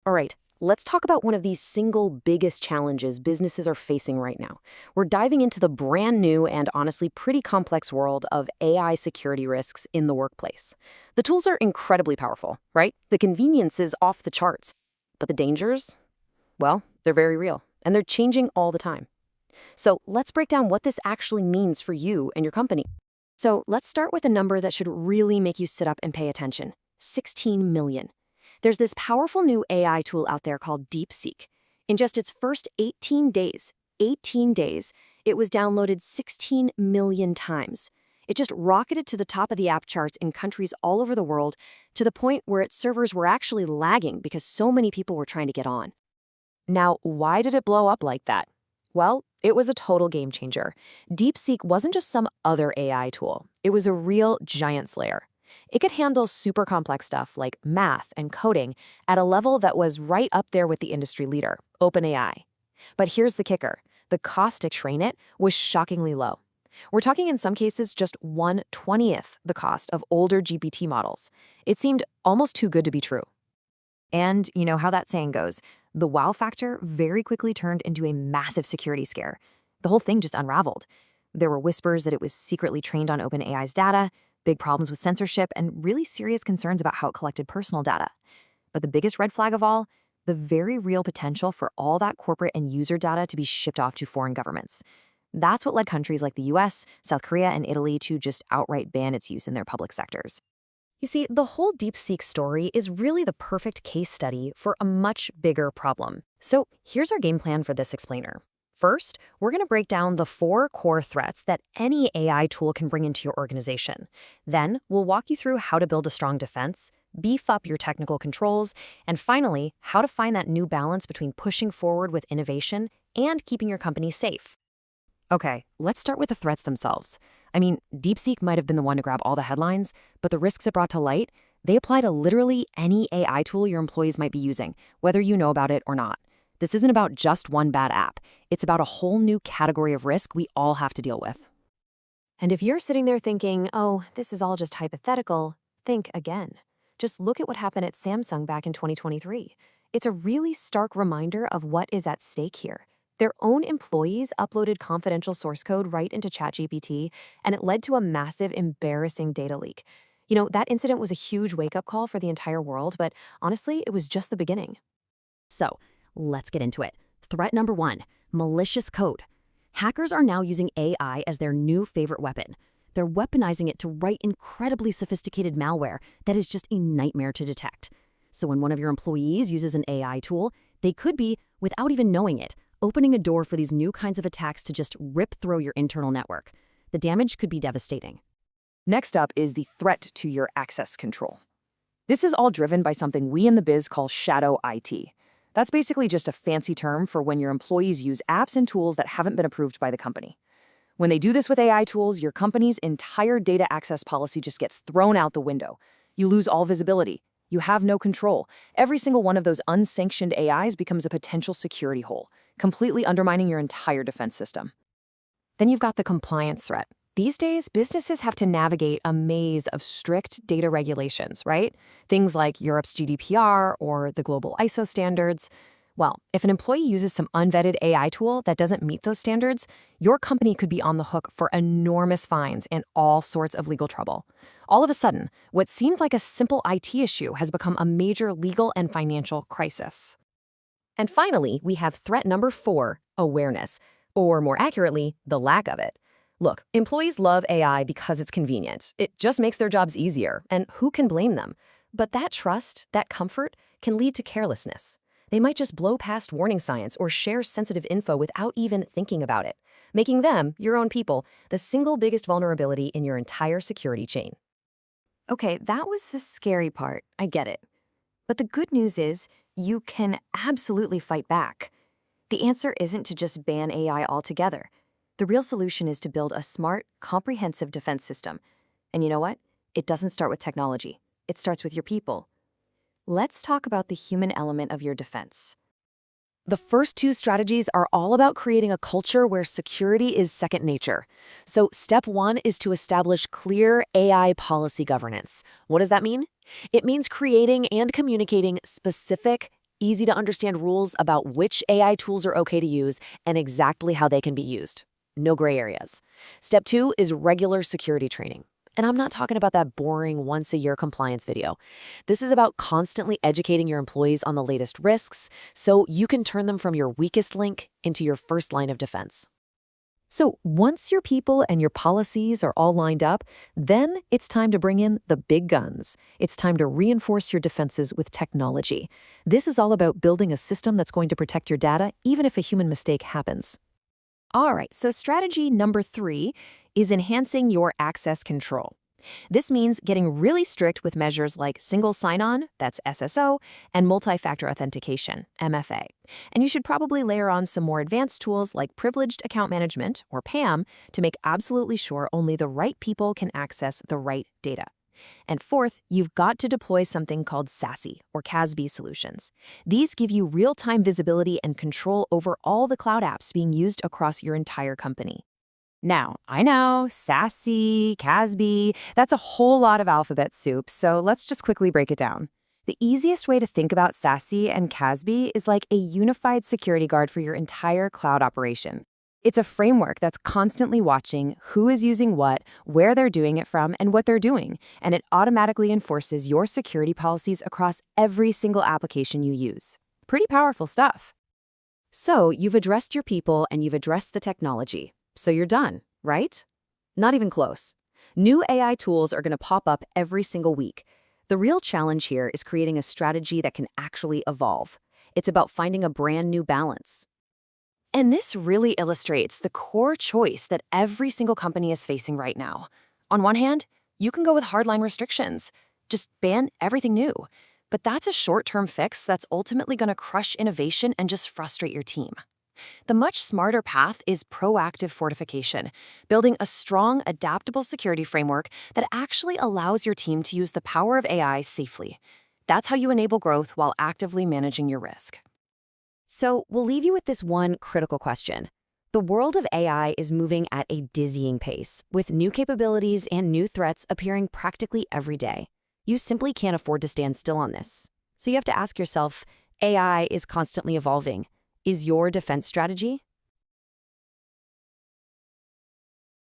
All right, let's talk about one of these single biggest challenges businesses are facing right now. We're diving into the brand new and honestly pretty complex world of AI security risks in the workplace. The tools are incredibly powerful, right? The convenience is off the charts. But the dangers? Well, they're very real, and they're changing all the time. So let's break down what this actually means for you and your company. So let's start with a number that should really make you sit up and pay attention. 16 million. There's this powerful new AI tool out there called DeepSeek. In just its first 18 days, it was downloaded 16 million times. It just rocketed to the top of the app charts in countries all over the world to the point where its servers were actually lagging because so many people were trying to get on. Now, why did it blow up like that? Well, it was a total game changer. DeepSeek wasn't just some other AI tool. It was a real giant slayer. It could handle super complex stuff like math and coding at a level that was right up there with the industry leader, OpenAI. But here's the kicker. The cost to train it was shockingly low. We're talking in some cases just 1/20th the cost of older GPT models. It seemed almost too good to be true. And you know how that saying goes, the wow factor very quickly turned into a massive security scare. The whole thing just unraveled. There were whispers that it was secretly trained on OpenAI's data, big problems with censorship, and really serious concerns about how it collected personal data. But the biggest red flag of all, the very real potential for all that corporate and user data to be shipped off to foreign governments. That's what led countries like the US, South Korea, and Italy to just outright ban its use in their public sectors. You see, the whole DeepSeek story is really the perfect case study for a much bigger problem. So here's our game plan for this explainer. First, we're going to break down the 4 core threats that any AI tool can bring into your organization. Then, we'll walk you through how to build a strong defense, beef up your technical controls, and finally, how to find that new balance between pushing forward with innovation and keeping your company safe. Okay, let's start with the threats themselves. I mean, DeepSeek might have been the one to grab all the headlines, but the risks it brought to light, they apply to literally any AI tool your employees might be using, whether you know about it or not. This isn't about just one bad app. It's about a whole new category of risk we all have to deal with. And if you're sitting there thinking, oh, this is all just hypothetical, think again. Just look at what happened at Samsung back in 2023. It's a really stark reminder of what is at stake here. Their own employees uploaded confidential source code right into ChatGPT, and it led to a massive, embarrassing data leak. You know, that incident was a huge wake-up call for the entire world, but honestly, it was just the beginning. So, let's get into it. Threat number 1, malicious code. Hackers are now using AI as their new favorite weapon. They're weaponizing it to write incredibly sophisticated malware that is just a nightmare to detect. So when one of your employees uses an AI tool, they could be, without even knowing it, opening a door for these new kinds of attacks to just rip through your internal network. The damage could be devastating. Next up is the threat to your access control. This is all driven by something we in the biz call shadow IT. That's basically just a fancy term for when your employees use apps and tools that haven't been approved by the company. When they do this with AI tools, your company's entire data access policy just gets thrown out the window. You lose all visibility. You have no control. Every single one of those unsanctioned AIs becomes a potential security hole, completely undermining your entire defense system. Then you've got the compliance threat. These days, businesses have to navigate a maze of strict data regulations, right? Things like Europe's GDPR or the global ISO standards. Well, if an employee uses some unvetted AI tool that doesn't meet those standards, your company could be on the hook for enormous fines and all sorts of legal trouble. All of a sudden, what seemed like a simple IT issue has become a major legal and financial crisis. And finally, we have threat number 4, awareness, or more accurately, the lack of it. Look, employees love AI because it's convenient. It just makes their jobs easier, and who can blame them? But that trust, that comfort, can lead to carelessness. They might just blow past warning signs or share sensitive info without even thinking about it, making them, your own people, the single biggest vulnerability in your entire security chain. Okay, that was the scary part. I get it. But the good news is, you can absolutely fight back. The answer isn't to just ban AI altogether. The real solution is to build a smart, comprehensive defense system. And you know what? It doesn't start with technology. It starts with your people. Let's talk about the human element of your defense. The first 2 strategies are all about creating a culture where security is second nature. So step 1 is to establish clear AI policy governance. What does that mean? It means creating and communicating specific, easy to understand rules about which AI tools are okay to use and exactly how they can be used. No gray areas. Step 2 is regular security training. And I'm not talking about that boring once-a-year compliance video. This is about constantly educating your employees on the latest risks so you can turn them from your weakest link into your first line of defense. So once your people and your policies are all lined up, then it's time to bring in the big guns. It's time to reinforce your defenses with technology. This is all about building a system that's going to protect your data, even if a human mistake happens. All right, so strategy number 3 is enhancing your access control. This means getting really strict with measures like single sign-on, that's SSO, and multi-factor authentication, MFA. And you should probably layer on some more advanced tools like privileged account management, or PAM, to make absolutely sure only the right people can access the right data. And fourth, you've got to deploy something called SASE, or CASB solutions. These give you real-time visibility and control over all the cloud apps being used across your entire company. Now, I know, SASE, CASB, that's a whole lot of alphabet soup, so let's just quickly break it down. The easiest way to think about SASE and CASB is like a unified security guard for your entire cloud operation. It's a framework that's constantly watching who is using what, where they're doing it from, and what they're doing, and it automatically enforces your security policies across every single application you use. Pretty powerful stuff. So, you've addressed your people and you've addressed the technology. So you're done, right? Not even close. New AI tools are going to pop up every single week. The real challenge here is creating a strategy that can actually evolve. It's about finding a brand new balance. And this really illustrates the core choice that every single company is facing right now. On one hand, you can go with hardline restrictions. Just ban everything new. But that's a short-term fix that's ultimately going to crush innovation and just frustrate your team. The much smarter path is proactive fortification, building a strong, adaptable security framework that actually allows your team to use the power of AI safely. That's how you enable growth while actively managing your risk. So we'll leave you with this one critical question. The world of AI is moving at a dizzying pace, with new capabilities and new threats appearing practically every day. You simply can't afford to stand still on this. So you have to ask yourself, AI is constantly evolving. Is your defense strategy